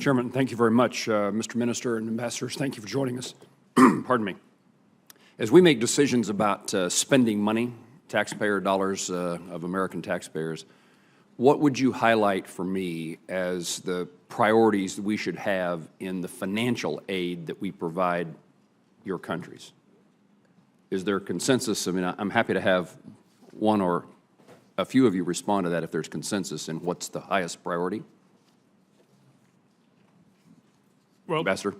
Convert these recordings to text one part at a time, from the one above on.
Chairman, thank you very much. Mr. Minister and Ambassadors, thank you for joining us. Pardon me. As we make decisions about spending money, taxpayer dollars of American taxpayers, what would you highlight for me as the priorities that we should have in the financial aid that we provide your countries? Is there consensus? I mean, I'm happy to have one or a few of you respond to that if there's consensus in what's the highest priority. Well, Ambassador,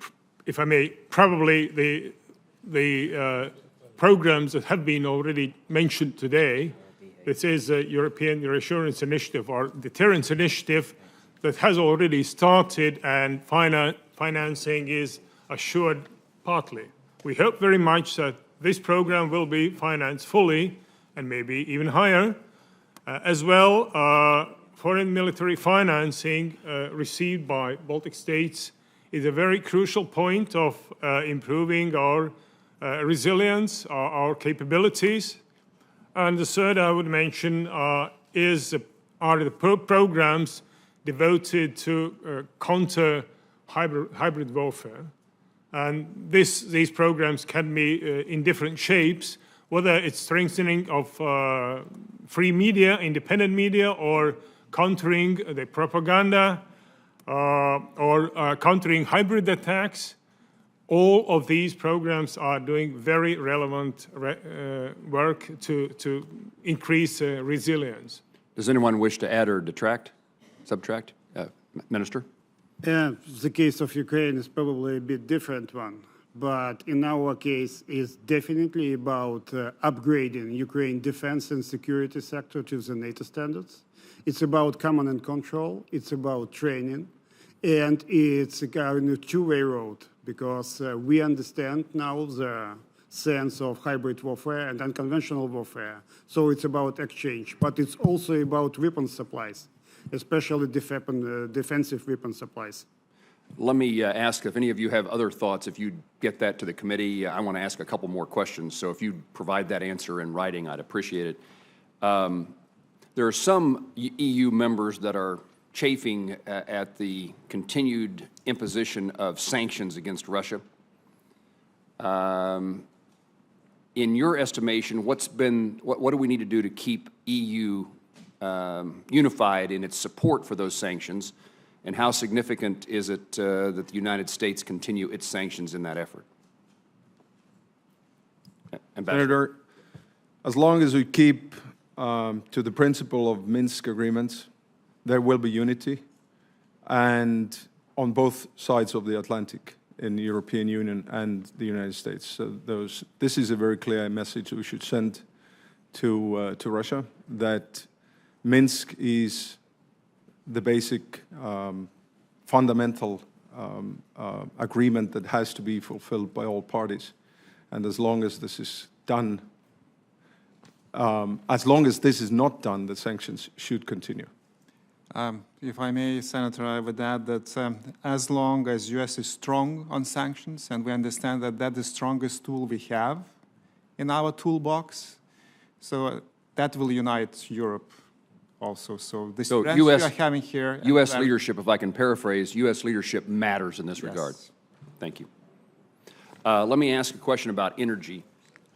if I may, probably the programs that have been already mentioned today, this is a European Reassurance Initiative or Deterrence Initiative that has already started, and financing is assured partly. We hope very much that this program will be financed fully and maybe even higher. As well, foreign military financing received by Baltic states is a very crucial point of improving our resilience, our capabilities. And the third I would mention are the programs devoted to counter hybrid warfare. And these programs can be in different shapes, whether it's strengthening of free media, independent media, or countering the propaganda, or countering hybrid attacks. All of these programs are doing very relevant work to increase resilience. does anyone wish to add or detract, subtract? Minister? The case of Ukraine is probably a bit different one, but in our case, it's definitely about upgrading Ukraine defense and security sector to the NATO standards. It's about command and control. It's about training. And it's a kind of two-way road, because we understand now the sense of hybrid warfare and unconventional warfare. So it's about exchange, but it's also about weapon supplies, especially defensive weapon supplies. Let me ask if any of you have other thoughts. If you get that to the committee, I want to ask a couple more questions. So if you provide that answer in writing, I'd appreciate it. There are some EU members that are chafing at the continued imposition of sanctions against Russia. In your estimation, what do we need to do to keep EU unified in its support for those sanctions, and how significant is it that the United States continue its sanctions in that effort? Senator, as long as we keep to the principle of Minsk agreements, there will be unity, and on both sides of the Atlantic, in the European Union and the United States. So this is a very clear message we should send to Russia, that Minsk is the basic fundamental agreement that has to be fulfilled by all parties. And as long as this is done, as long as this is not done, the sanctions should continue. If I may, Senator, I would add that as long as U.S. is strong on sanctions, and we understand that that's the strongest tool we have in our toolbox, so that will unite Europe also. So this strength we are having here. U.S. leadership, if I can paraphrase, U.S. leadership matters in this regard. Thank you. Let me ask a question about energy.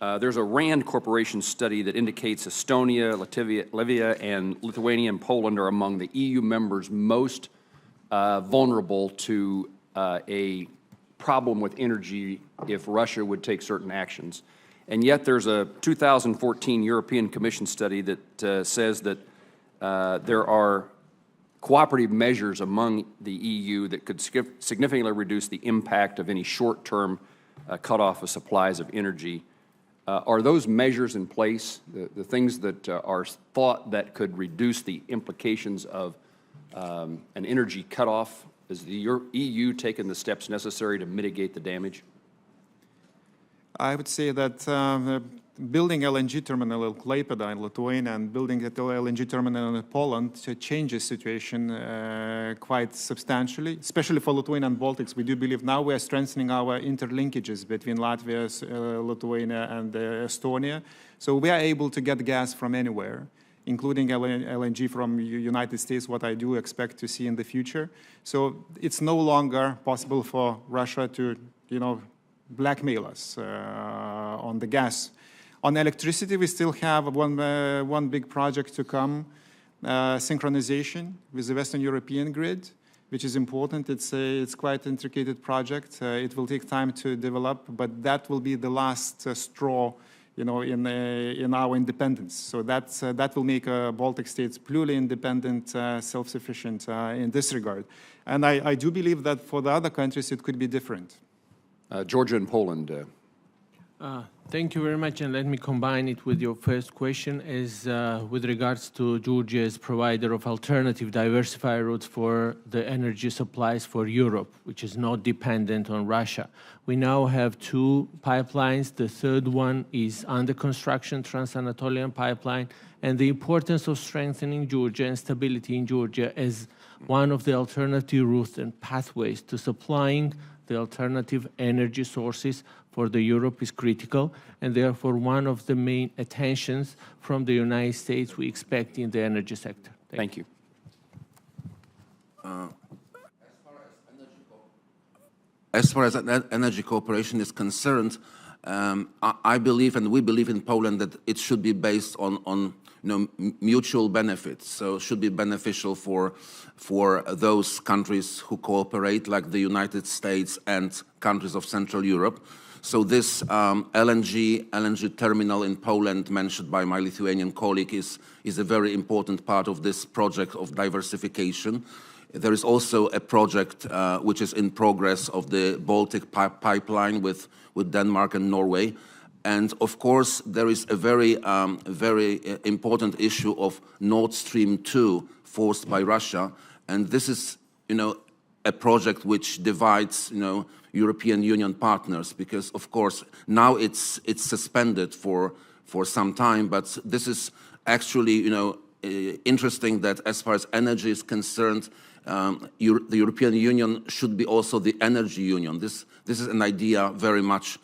There's a RAND Corporation study that indicates Estonia, Latvia, and Lithuania and Poland are among the EU members most vulnerable to a problem with energy if Russia would take certain actions. And yet there's a 2014 European Commission study that says that there are cooperative measures among the EU that could significantly reduce the impact of any short-term cutoff of supplies of energy. Are those measures in place, the things that are thought that could reduce the implications of an energy cutoff? Is the EU taking the steps necessary to mitigate the damage? I would say that building LNG terminal in Klaipėda in Lithuania and building a LNG terminal in Poland changes situation quite substantially, especially for Lithuania and Baltics. We do believe now we are strengthening our interlinkages between Latvia, Lithuania, and Estonia. So we are able to get gas from anywhere, including LNG from United States, what I do expect to see in the future. So it's no longer possible for Russia to, blackmail us on the gas. On electricity, we still have one big project to come, synchronization with the Western European grid, which is important. It's quite an intricate project. It will take time to develop, but that will be the last straw, in our independence. So that will make Baltic states purely independent, self-sufficient in this regard. And I do believe that for the other countries, it could be different. Georgia and Poland. Thank you very much, and let me combine it with your first question as with regards to Georgia as provider of alternative diversified routes for the energy supplies for Europe, which is not dependent on Russia. We now have 2 pipelines. The third one is under construction, Trans-Anatolian Pipeline, and the importance of strengthening Georgia and stability in Georgia as one of the alternative routes and pathways to supplying the alternative energy sources for the Europe is critical, and therefore one of the main attentions from the United States we expect in the energy sector. Thank you. As far as energy cooperation is concerned, I believe, and we believe in Poland, that it should be based on mutual benefits. So it should be beneficial for those countries who cooperate, like the United States and countries of Central Europe. So this LNG terminal in Poland, mentioned by my Lithuanian colleague, is a very important part of this project of diversification. There is also a project which is in progress of the Baltic pipeline with Denmark and Norway. And of course, there is a very important issue of Nord Stream 2 forced by Russia. And this is, a project which divides, European Union partners, because of course now it's suspended for some time. But this is actually, interesting that as far as energy is concerned, the European Union should be also the energy union. This is an idea very much,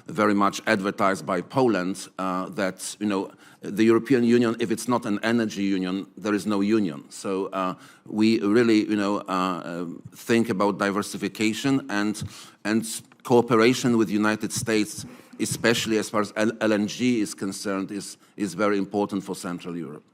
very much advertised by Poland, that the European Union, if it's not an energy union, there is no union. So we really, think about diversification and cooperation with the United States, especially as far as LNG is concerned, is very important for Central Europe.